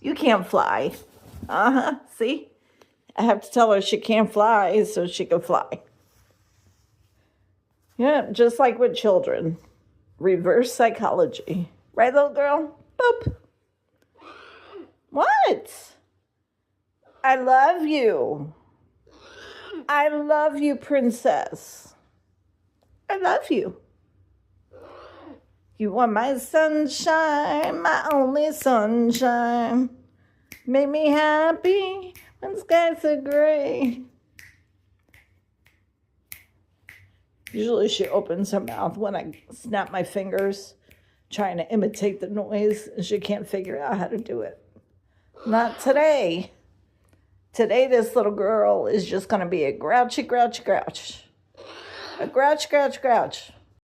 You can't fly. Uh-huh. See? I have to tell her she can't fly so she can fly. Yeah, just like with children. Reverse psychology. Right, little girl? Boop. What? I love you. I love you, princess. I love you. You are my sunshine, my only sunshine. Make me happy when skies are gray. Usually she opens her mouth when I snap my fingers, trying to imitate the noise, and she can't figure out how to do it. Not today. Today, this little girl is just going to be a grouchy, grouch. A grouch.